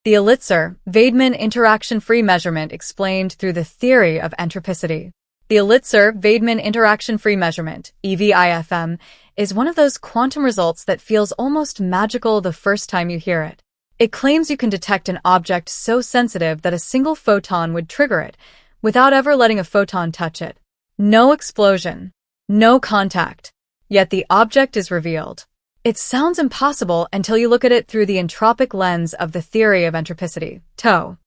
The Elitzur-Vaidman Interaction Free Measurement explained through the theory of entropicity. The Elitzur-Vaidman Interaction Free Measurement, EV-IFM, is one of those quantum results that feels almost magical the first time you hear it. It claims you can detect an object so sensitive that a single photon would trigger it, without ever letting a photon touch it. No explosion, no contact, yet the object is revealed. It sounds impossible until you look at it through the entropic lens of the theory of entropicity, ToE.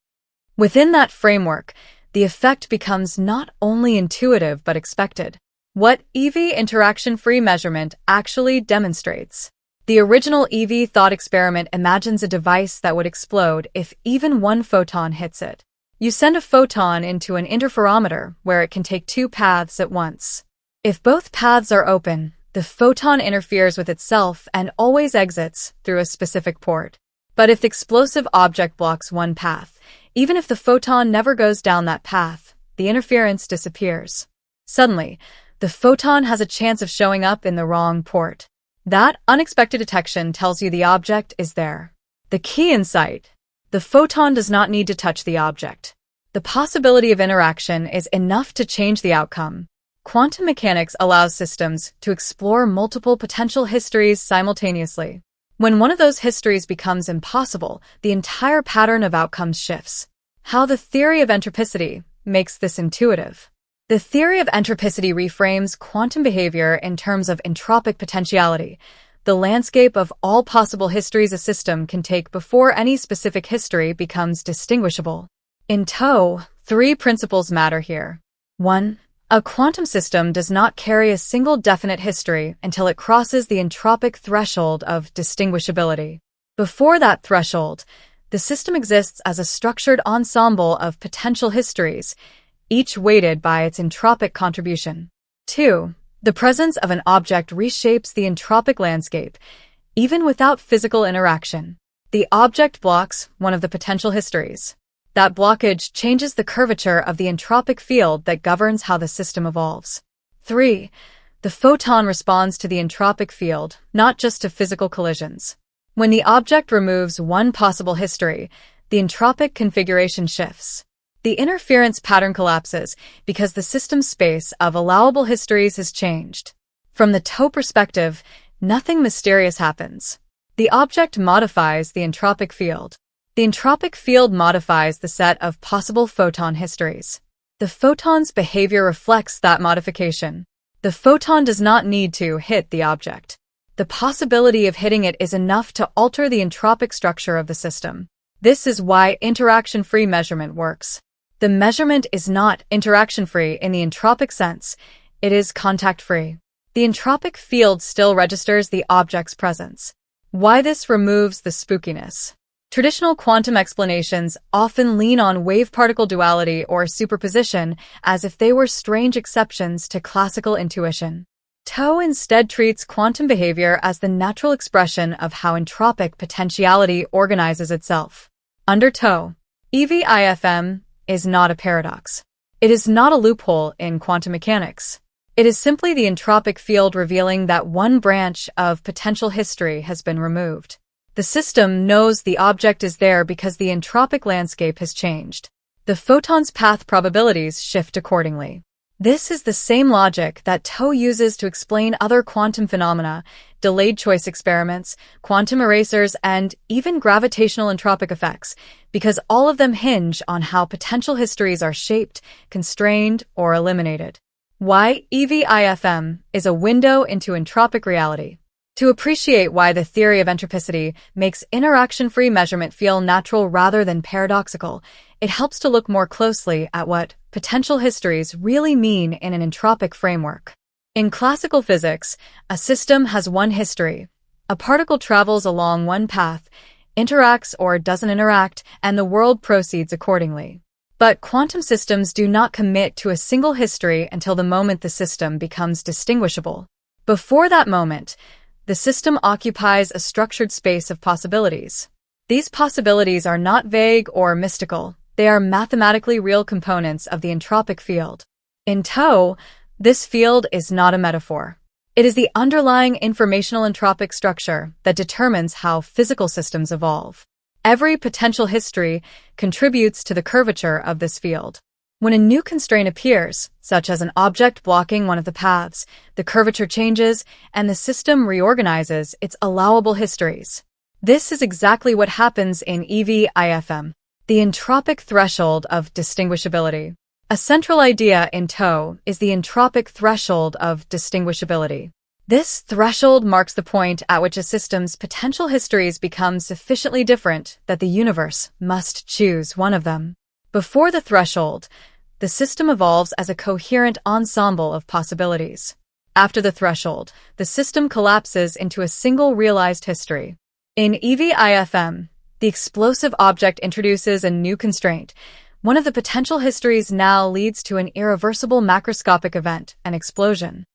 Within that framework, the effect becomes not only intuitive but expected. What EV Interaction Free Measurement actually demonstrates. The original EV thought experiment imagines a device that would explode if even one photon hits it. You send a photon into an interferometer where it can take two paths at once. If both paths are open, the photon interferes with itself and always exits through a specific port. But if the explosive object blocks one path, even if the photon never goes down that path, the interference disappears. Suddenly, the photon has a chance of showing up in the wrong port. That unexpected detection tells you the object is there. The key insight: the photon does not need to touch the object. The possibility of interaction is enough to change the outcome. Quantum mechanics allows systems to explore multiple potential histories simultaneously. When one of those histories becomes impossible, the entire pattern of outcomes shifts. How the theory of entropicity makes this intuitive. The theory of entropicity reframes quantum behavior in terms of entropic potentiality, the landscape of all possible histories a system can take before any specific history becomes distinguishable. In ToE, three principles matter here. 1. A quantum system does not carry a single definite history until it crosses the entropic threshold of distinguishability. Before that threshold, the system exists as a structured ensemble of potential histories, each weighted by its entropic contribution. 2. The presence of an object reshapes the entropic landscape, even without physical interaction. The object blocks one of the potential histories. That blockage changes the curvature of the entropic field that governs how the system evolves. 3. The photon responds to the entropic field, not just to physical collisions. When the object removes one possible history, the entropic configuration shifts. The interference pattern collapses because the system space of allowable histories has changed. From the ToE perspective, nothing mysterious happens. The object modifies the entropic field. The entropic field modifies the set of possible photon histories. The photon's behavior reflects that modification. The photon does not need to hit the object. The possibility of hitting it is enough to alter the entropic structure of the system. This is why interaction-free measurement works. The measurement is not interaction-free in the entropic sense, it is contact-free. The entropic field still registers the object's presence. Why this removes the spookiness. Traditional quantum explanations often lean on wave-particle duality or superposition as if they were strange exceptions to classical intuition. ToE instead treats quantum behavior as the natural expression of how entropic potentiality organizes itself. Under ToE, EV-IFM is not a paradox. It is not a loophole in quantum mechanics. It is simply the entropic field revealing that one branch of potential history has been removed. The system knows the object is there because the entropic landscape has changed. The photon's path probabilities shift accordingly. This is the same logic that ToE uses to explain other quantum phenomena, delayed choice experiments, quantum erasers, and even gravitational entropic effects, because all of them hinge on how potential histories are shaped, constrained, or eliminated. Why EV-IFM is a window into entropic reality. To appreciate why the theory of entropicity makes interaction-free measurement feel natural rather than paradoxical, it helps to look more closely at what potential histories really mean in an entropic framework. In classical physics, a system has one history. A particle travels along one path, interacts or doesn't interact, and the world proceeds accordingly. But quantum systems do not commit to a single history until the moment the system becomes distinguishable. Before that moment, the system occupies a structured space of possibilities. These possibilities are not vague or mystical. They are mathematically real components of the entropic field. In ToE, this field is not a metaphor. It is the underlying informational entropic structure that determines how physical systems evolve. Every potential history contributes to the curvature of this field. When a new constraint appears, such as an object blocking one of the paths, the curvature changes and the system reorganizes its allowable histories. This is exactly what happens in EV-IFM, the entropic threshold of distinguishability. A central idea in ToE is the entropic threshold of distinguishability. This threshold marks the point at which a system's potential histories become sufficiently different that the universe must choose one of them. Before the threshold, the system evolves as a coherent ensemble of possibilities. After the threshold, the system collapses into a single realized history. In EV-IFM, the explosive object introduces a new constraint. One of the potential histories now leads to an irreversible macroscopic event, an explosion.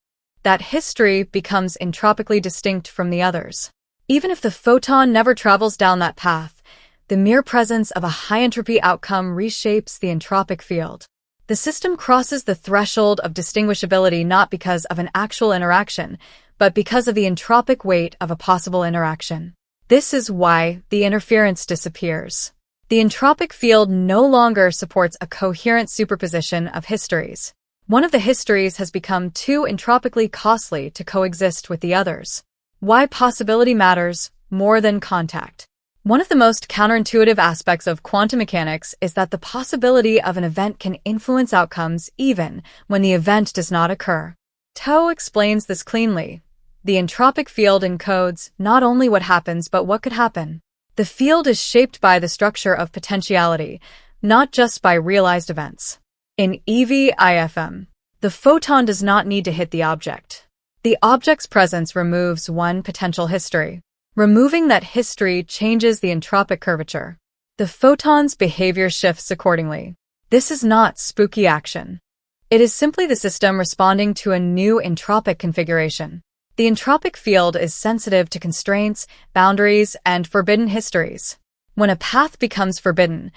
That history becomes entropically distinct from the others. Even if the photon never travels down that path, the mere presence of a high-entropy outcome reshapes the entropic field. The system crosses the threshold of distinguishability not because of an actual interaction, but because of the entropic weight of a possible interaction. This is why the interference disappears. The entropic field no longer supports a coherent superposition of histories. One of the histories has become too entropically costly to coexist with the others. Why possibility matters more than contact. One of the most counterintuitive aspects of quantum mechanics is that the possibility of an event can influence outcomes even when the event does not occur. ToE explains this cleanly. The entropic field encodes not only what happens but what could happen. The field is shaped by the structure of potentiality, not just by realized events. In EV-IFM, the photon does not need to hit the object. The object's presence removes one potential history. Removing that history changes the entropic curvature. The photon's behavior shifts accordingly. This is not spooky action. It is simply the system responding to a new entropic configuration. The entropic field is sensitive to constraints, boundaries, and forbidden histories. When a path becomes forbidden,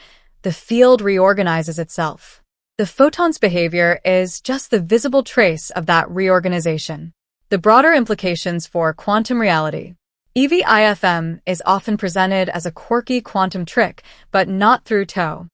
the field reorganizes itself. The photon's behavior is just the visible trace of that reorganization. The broader implications for quantum reality. EV-IFM is often presented as a quirky quantum trick, but not through ToE.